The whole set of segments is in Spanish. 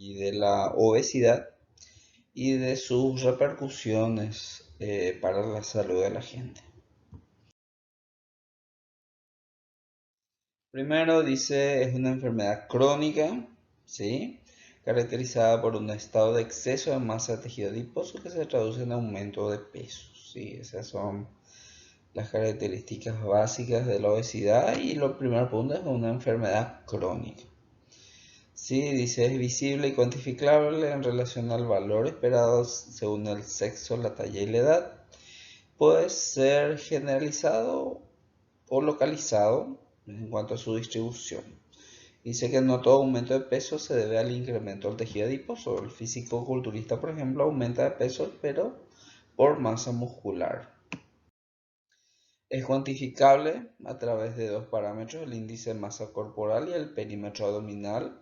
y de la obesidad y de sus repercusiones para la salud de la gente. Primero dice, es una enfermedad crónica, ¿sí? Caracterizada por un estado de exceso de masa de tejido adiposo que se traduce en aumento de peso, ¿sí? Esas son las características básicas de la obesidad y lo primer punto es una enfermedad crónica. Sí, dice, es visible y cuantificable en relación al valor esperado según el sexo, la talla y la edad. Puede ser generalizado o localizado en cuanto a su distribución. Dice que no todo aumento de peso se debe al incremento del tejido adiposo. El físico-culturista, por ejemplo, aumenta de peso, pero por masa muscular. Es cuantificable a través de dos parámetros, el índice de masa corporal y el perímetro abdominal.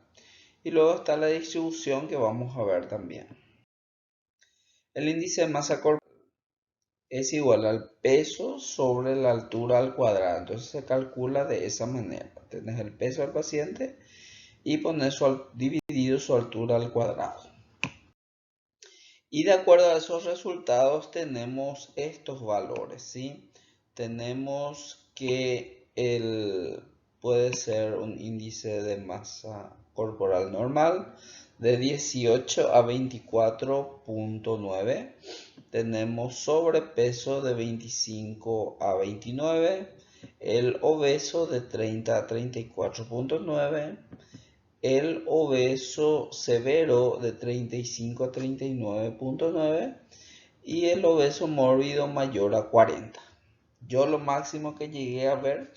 Y luego está la distribución que vamos a ver también. El índice de masa corporal es igual al peso sobre la altura al cuadrado. Entonces se calcula de esa manera. Tienes el peso del paciente y pones dividido su altura al cuadrado. Y de acuerdo a esos resultados tenemos estos valores, ¿sí? Tenemos que puede ser un índice de masa corporal normal de 18 a 24.9. Tenemos sobrepeso de 25 a 29. El obeso de 30 a 34.9. El obeso severo de 35 a 39.9 y el obeso mórbido mayor a 40. Yo lo máximo que llegué a ver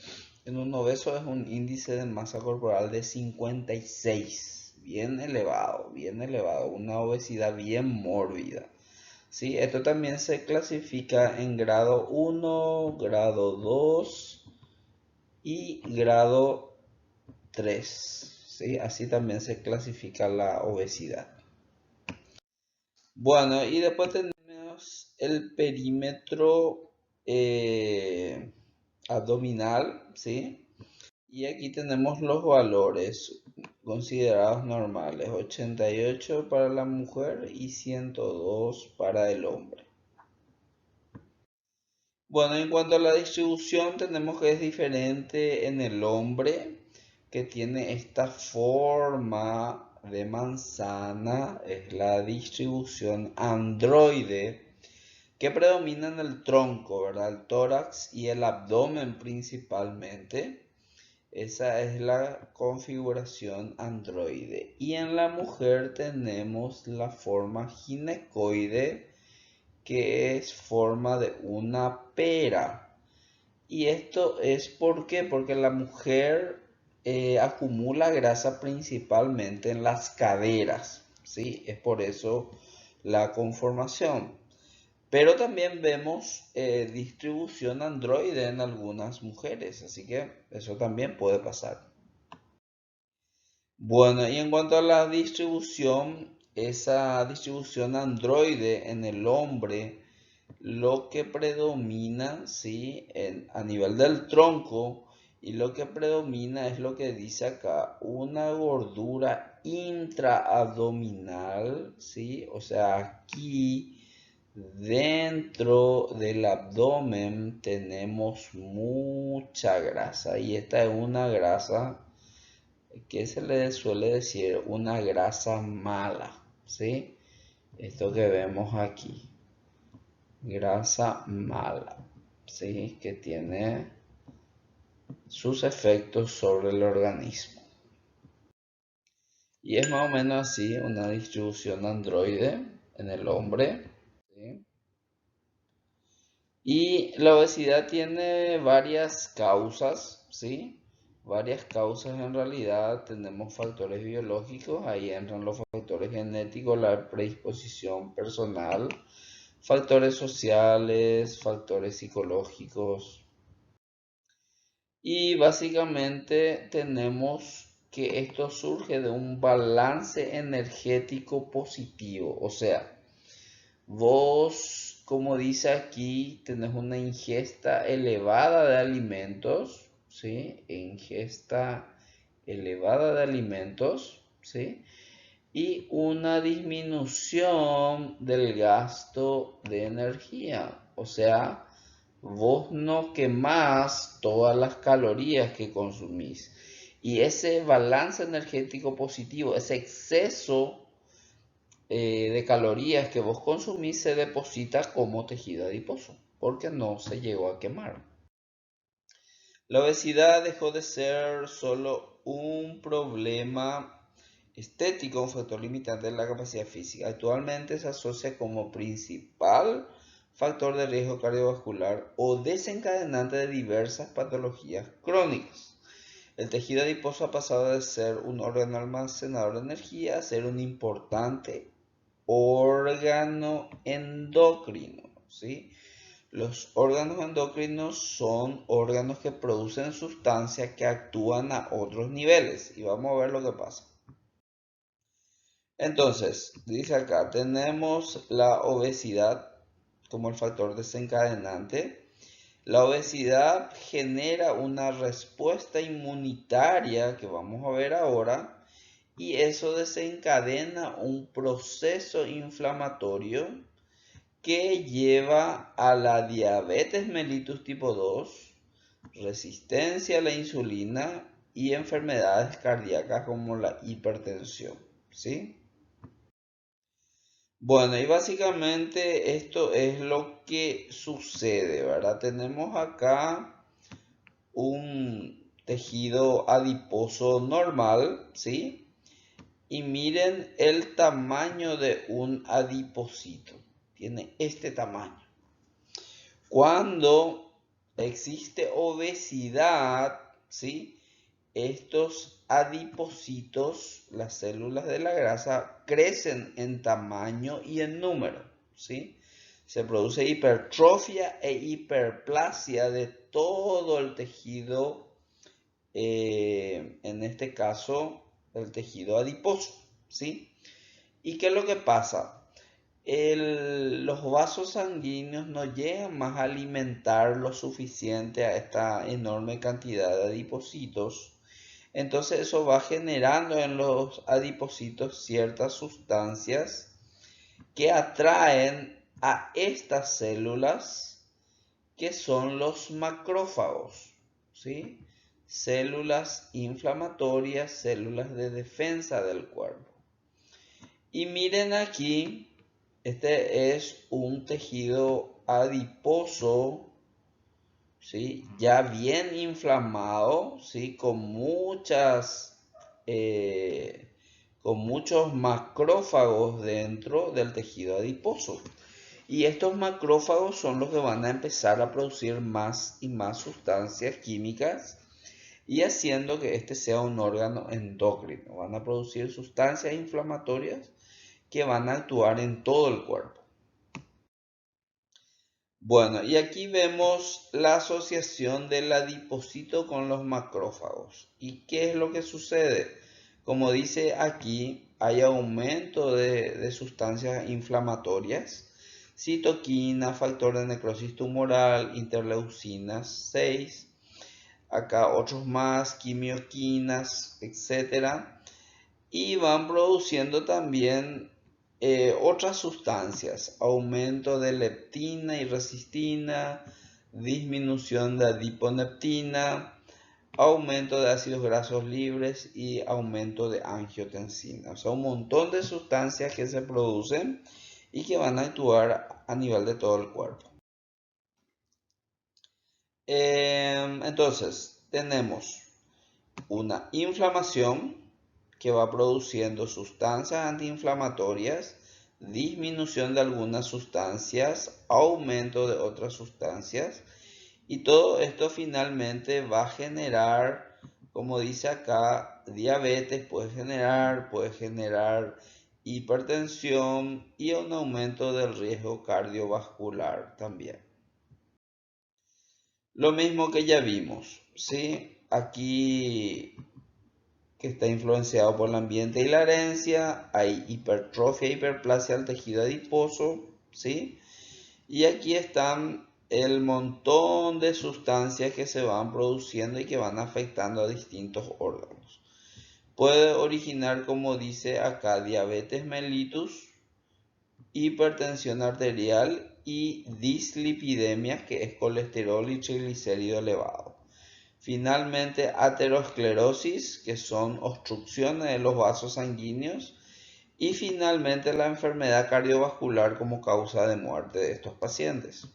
en un obeso es un índice de masa corporal de 56, bien elevado, una obesidad bien mórbida. ¿Sí? Esto también se clasifica en grado 1, grado 2 y grado 3. ¿Sí? Así también se clasifica la obesidad. Bueno, y después tenemos el perímetro abdominal, ¿sí? Y aquí tenemos los valores considerados normales, 88 para la mujer y 102 para el hombre. Bueno, en cuanto a la distribución, tenemos que es diferente en el hombre, que tiene esta forma de manzana, es la distribución androide, que predomina en el tronco, ¿verdad? El tórax y el abdomen principalmente. Esa es la configuración androide. Y en la mujer tenemos la forma ginecoide, que es forma de una pera. Y esto es ¿por qué? Porque la mujer acumula grasa principalmente en las caderas, ¿sí? Es por eso la conformación. Pero también vemos distribución androide en algunas mujeres, así que eso también puede pasar. Bueno, y en cuanto a la distribución, esa distribución androide en el hombre, lo que predomina, ¿sí? A nivel del tronco, y lo que predomina es lo que dice acá, una gordura intraabdominal, ¿sí? O sea, aquí dentro del abdomen tenemos mucha grasa, y esta es una grasa que se le suele decir una grasa mala, ¿sí? Esto que vemos aquí, grasa mala, ¿sí? Que tiene sus efectos sobre el organismo. Y es más o menos así una distribución androide en el hombre, ¿sí? Y la obesidad tiene varias causas, ¿sí? Varias causas en realidad. Tenemos factores biológicos, ahí entran los factores genéticos, la predisposición personal, factores sociales, factores psicológicos. Y básicamente tenemos que esto surge de un balance energético positivo. O sea, vos, como dice aquí, tenés una ingesta elevada de alimentos, ¿sí? Ingesta elevada de alimentos, ¿sí? y una disminución del gasto de energía. O sea, vos no quemás todas las calorías que consumís. Y ese balance energético positivo, ese exceso de calorías que vos consumís se deposita como tejido adiposo, porque no se llegó a quemar. La obesidad dejó de ser solo un problema estético, un factor limitante de la capacidad física. Actualmente se asocia como principal factor de riesgo cardiovascular o desencadenante de diversas patologías crónicas. El tejido adiposo ha pasado de ser un órgano almacenador de energía a ser un importante órgano endocrino, ¿sí? Los órganos endocrinos son órganos que producen sustancias que actúan a otros niveles y vamos a ver lo que pasa. Entonces, dice acá, tenemos la obesidad como el factor desencadenante. La obesidad genera una respuesta inmunitaria que vamos a ver ahora y eso desencadena un proceso inflamatorio que lleva a la diabetes mellitus tipo 2, resistencia a la insulina y enfermedades cardíacas como la hipertensión, ¿sí? Bueno, y básicamente esto es lo que sucede, ¿verdad? Tenemos acá un tejido adiposo normal, ¿sí? Y miren el tamaño de un adipocito. Tiene este tamaño. Cuando existe obesidad, ¿sí? Estos adipocitos, las células de la grasa, crecen en tamaño y en número, ¿sí? Se produce hipertrofia e hiperplasia de todo el tejido, en este caso, el tejido adiposo, ¿sí? ¿Y qué es lo que pasa? Los vasos sanguíneos no llegan más a alimentar lo suficiente a esta enorme cantidad de adipocitos. Entonces eso va generando en los adipocitos ciertas sustancias que atraen a estas células que son los macrófagos, ¿sí? Células inflamatorias, células de defensa del cuerpo. Y miren aquí, este es un tejido adiposo, ¿sí? Ya bien inflamado, ¿sí? Con muchos macrófagos dentro del tejido adiposo. Y estos macrófagos son los que van a empezar a producir más y más sustancias químicas y haciendo que este sea un órgano endocrino. Van a producir sustancias inflamatorias que van a actuar en todo el cuerpo. Bueno, y aquí vemos la asociación del adipocito con los macrófagos. ¿Y qué es lo que sucede? Como dice aquí, hay aumento de sustancias inflamatorias, citoquina, factor de necrosis tumoral, interleucinas 6, acá otros más, quimioquinas, etcétera, y van produciendo también otras sustancias, aumento de leptina y resistina, disminución de adiponeptina, aumento de ácidos grasos libres y aumento de angiotensina. O sea, un montón de sustancias que se producen y que van a actuar a nivel de todo el cuerpo. Entonces, tenemos una inflamación que va produciendo sustancias antiinflamatorias, disminución de algunas sustancias, aumento de otras sustancias, y todo esto finalmente va a generar, como dice acá, diabetes, puede generar hipertensión y un aumento del riesgo cardiovascular también. Lo mismo que ya vimos, ¿sí? Aquí que está influenciado por el ambiente y la herencia, hay hipertrofia e hiperplasia del tejido adiposo, ¿sí? Y aquí están el montón de sustancias que se van produciendo y que van afectando a distintos órganos. Puede originar, como dice acá, diabetes mellitus, hipertensión arterial y dislipidemia, que es colesterol y triglicérido elevado. Finalmente, aterosclerosis, que son obstrucciones de los vasos sanguíneos. Y finalmente, la enfermedad cardiovascular como causa de muerte de estos pacientes.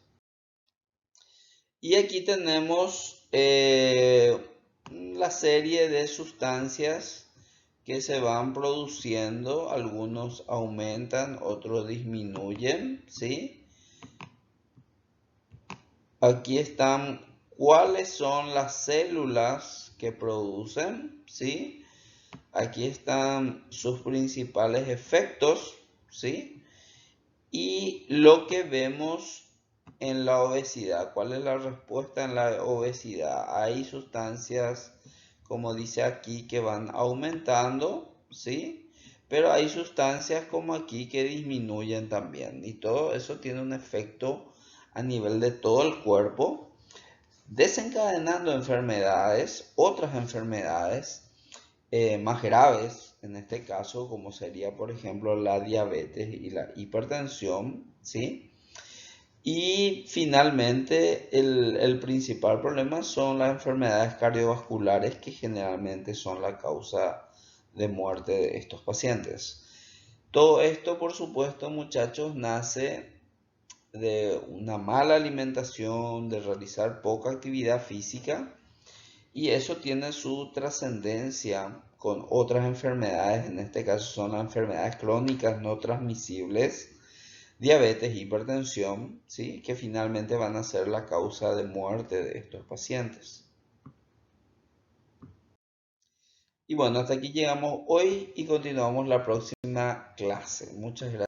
Y aquí tenemos la serie de sustancias que se van produciendo. Algunos aumentan, otros disminuyen, ¿sí? Aquí están cuáles son las células que producen, ¿sí? Aquí están sus principales efectos, ¿sí? Y lo que vemos en la obesidad. ¿Cuál es la respuesta en la obesidad? Hay sustancias, como dice aquí, que van aumentando, ¿sí? Pero hay sustancias como aquí que disminuyen también. Y todo eso tiene un efecto a nivel de todo el cuerpo, desencadenando enfermedades, otras enfermedades más graves, en este caso, como sería, por ejemplo, la diabetes y la hipertensión, ¿sí? Y finalmente, el principal problema son las enfermedades cardiovasculares, que generalmente son la causa de muerte de estos pacientes. Todo esto, por supuesto, muchachos, nace de una mala alimentación, de realizar poca actividad física, y eso tiene su trascendencia con otras enfermedades. En este caso son las enfermedades crónicas no transmisibles, diabetes, hipertensión, ¿sí? Que finalmente van a ser la causa de muerte de estos pacientes. Y bueno, hasta aquí llegamos hoy y continuamos la próxima clase. Muchas gracias.